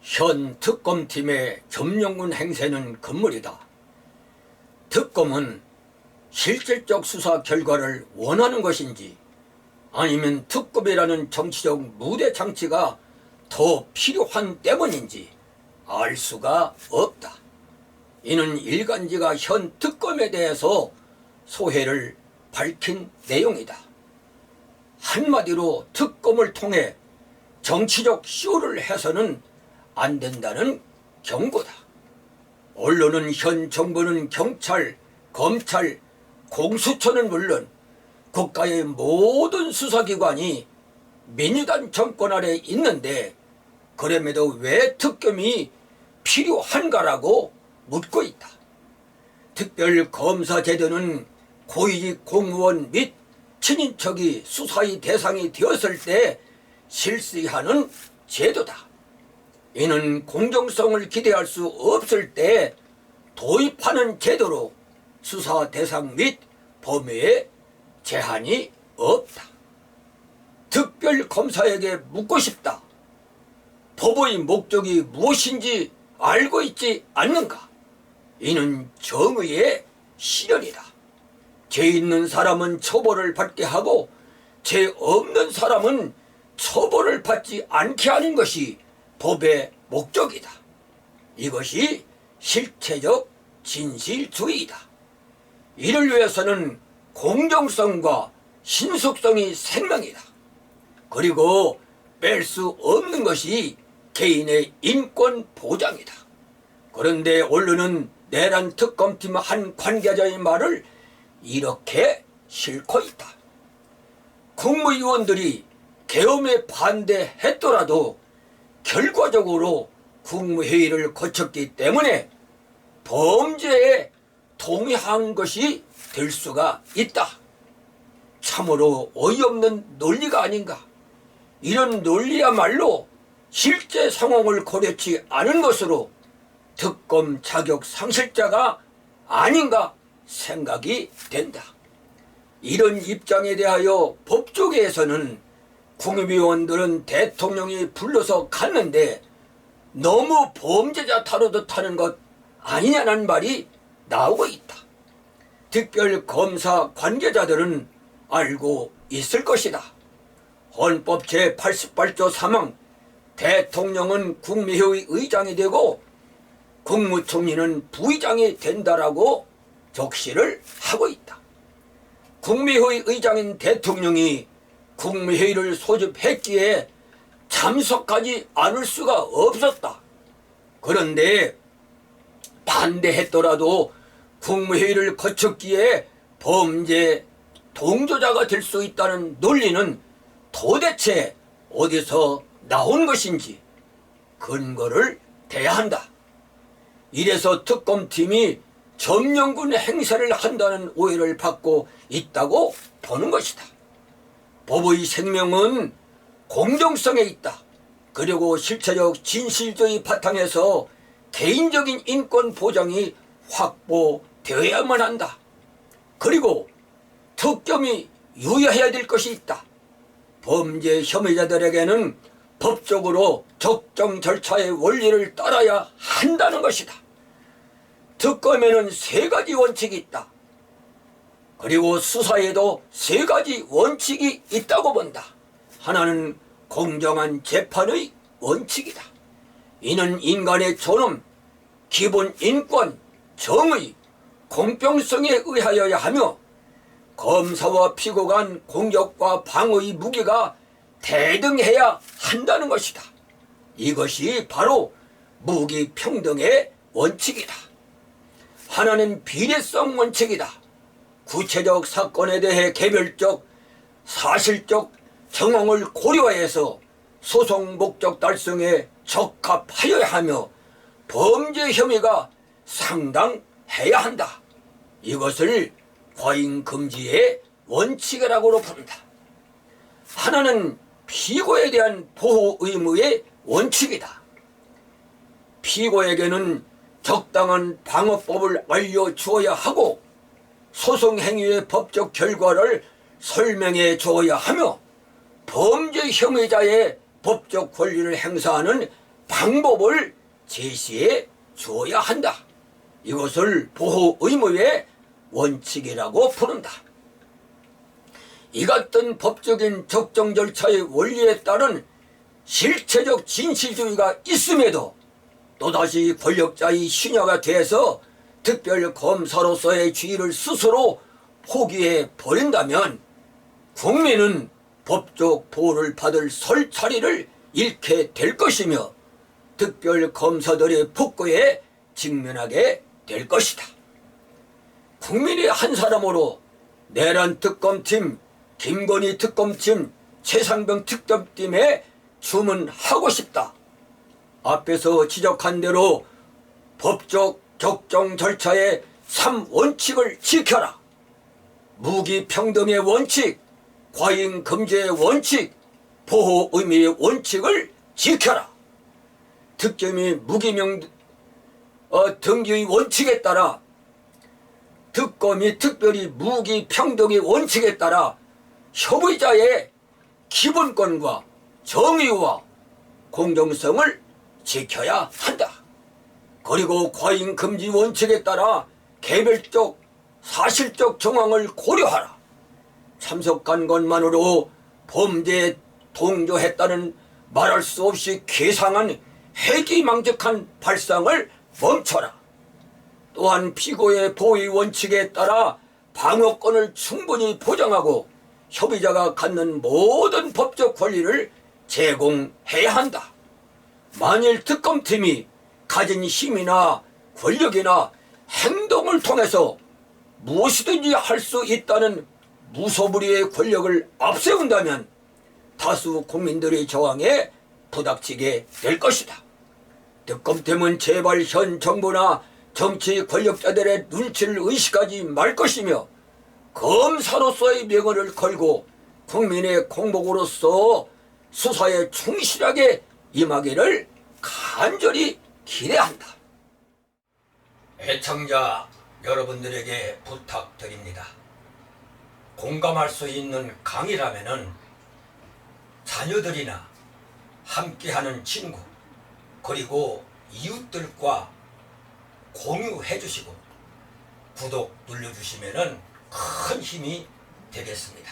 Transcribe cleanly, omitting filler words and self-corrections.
현 특검팀의 점령군 행세는 금물이다. 특검은 실질적 수사 결과를 원하는 것인지 아니면 특검이라는 정치적 무대 장치가 더 필요한 때문인지 알 수가 없다. 이는 일간지가 현 특검에 대해서 소회를 밝힌 내용이다. 한마디로 특검을 통해 정치적 쇼를 해서는 안 된다는 경고다. 언론은 현 정부는 경찰, 검찰, 공수처는 물론 국가의 모든 수사기관이 민주당 정권 아래 있는데 그럼에도 왜 특검이 필요한가라고 묻고 있다. 특별검사 제도는 고위직 공무원 및 친인척이 수사의 대상이 되었을 때 실시하는 제도다. 이는 공정성을 기대할 수 없을 때 도입하는 제도로 수사 대상 및 범위에 제한이 없다. 특별검사에게 묻고 싶다. 법의 목적이 무엇인지 알고 있지 않는가? 이는 정의의 실현이다. 죄 있는 사람은 처벌을 받게 하고 죄 없는 사람은 처벌을 받지 않게 하는 것이 법의 목적이다. 이것이 실체적 진실주의이다. 이를 위해서는 공정성과 신속성이 생명이다. 그리고 뺄 수 없는 것이 개인의 인권 보장이다. 그런데 언론은 내란 특검팀 한 관계자의 말을 이렇게 싣고 있다. 국무위원들이 계엄에 반대했더라도 결과적으로 국무회의를 거쳤기 때문에 범죄에 동의한 것이 될 수가 있다. 참으로 어이없는 논리가 아닌가. 이런 논리야말로 실제 상황을 고려치 않은 것으로 특검 자격 상실자가 아닌가 생각이 된다. 이런 입장에 대하여 법조계에서는 국무위원들은 대통령이 불러서 갔는데 너무 범죄자 다루듯 하는 것 아니냐는 말이 나오고 있다. 특별검사 관계자들은 알고 있을 것이다. 헌법 제88조 3항 대통령은 국무회의 의장이 되고 국무총리는 부의장이 된다라고 적시를 하고 있다. 국무회의 의장인 대통령이 국무회의를 소집했기에 참석하지 않을 수가 없었다. 그런데 반대했더라도 국무회의를 거쳤기에 범죄 동조자가 될 수 있다는 논리는 도대체 어디서 나온 것인지 근거를 대야 한다. 이래서 특검팀이 점령군 행세를 한다는 오해를 받고 있다고 보는 것이다. 법의 생명은 공정성에 있다. 그리고 실체적 진실주의 바탕에서 개인적인 인권 보장이 확보되어야만 한다. 그리고 특검이 유효해야 될 것이 있다. 범죄 혐의자들에게는 법적으로 적정 절차의 원리를 따라야 한다는 것이다. 특검에는 3가지 원칙이 있다. 그리고 수사에도 3가지 원칙이 있다고 본다. 하나는 공정한 재판의 원칙이다. 이는 인간의 존엄, 기본 인권, 정의, 공평성에 의하여야 하며 검사와 피고 간 공격과 방어의 무게가 대등해야 한다는 것이다. 이것이 바로 무기평등의 원칙이다. 하나는 비례성 원칙이다. 구체적 사건에 대해 개별적, 사실적 정황을 고려해서 소송 목적 달성에 적합하여야 하며 범죄 혐의가 상당해야 한다. 이것을 과잉금지의 원칙이라고 부른다. 하나는 피고에 대한 보호 의무의 원칙이다. 피고에게는 적당한 방어법을 알려주어야 하고 소송 행위의 법적 결과를 설명해 주어야 하며 범죄 혐의자의 법적 권리를 행사하는 방법을 제시해 주어야 한다. 이것을 보호 의무의 원칙이라고 부른다. 이 같은 법적인 적정 절차의 원리에 따른 실체적 진실주의가 있음에도 또다시 권력자의 신하가 돼서 특별검사로서의 지위를 스스로 포기해 버린다면 국민은 법적 보호를 받을 설 자리를 잃게 될 것이며 특별검사들의 폭거에 직면하게 될 것이다. 국민의 한 사람으로 내란 특검팀, 김건희 특검팀, 최상병 특검팀에 주문하고 싶다. 앞에서 지적한 대로 법적 적정 절차의 3원칙을 지켜라. 무기평등의 원칙, 과잉 금지의 원칙, 보호 의무의 원칙을 지켜라. 특검이 등기의 원칙에 따라 특검이 특별히 무기평등의 원칙에 따라 협의자의 기본권과 정의와 공정성을 지켜야 한다. 그리고 과잉 금지 원칙에 따라 개별적 사실적 정황을 고려하라. 참석한 것만으로 범죄에 동조했다는 말할 수 없이 괴상한 해기망측한 발상을 멈춰라. 또한 피고의 보호 원칙에 따라 방어권을 충분히 보장하고 협의자가 갖는 모든 법적 권리를 제공해야 한다. 만일 특검팀이 가진 힘이나 권력이나 행동을 통해서 무엇이든지 할 수 있다는 무소불위의 권력을 앞세운다면 다수 국민들의 저항에 부닥치게 될 것이다. 특검팀은 제발 현 정부나 정치 권력자들의 눈치를 의식하지 말 것이며 검사로서의 명언을 걸고 국민의 공복으로서 수사에 충실하게 임하기를 간절히 기대한다. 애청자 여러분들에게 부탁드립니다. 공감할 수 있는 강의라면은 자녀들이나 함께하는 친구 그리고 이웃들과 공유해 주시고 구독 눌러주시면은 큰 힘이 되겠습니다.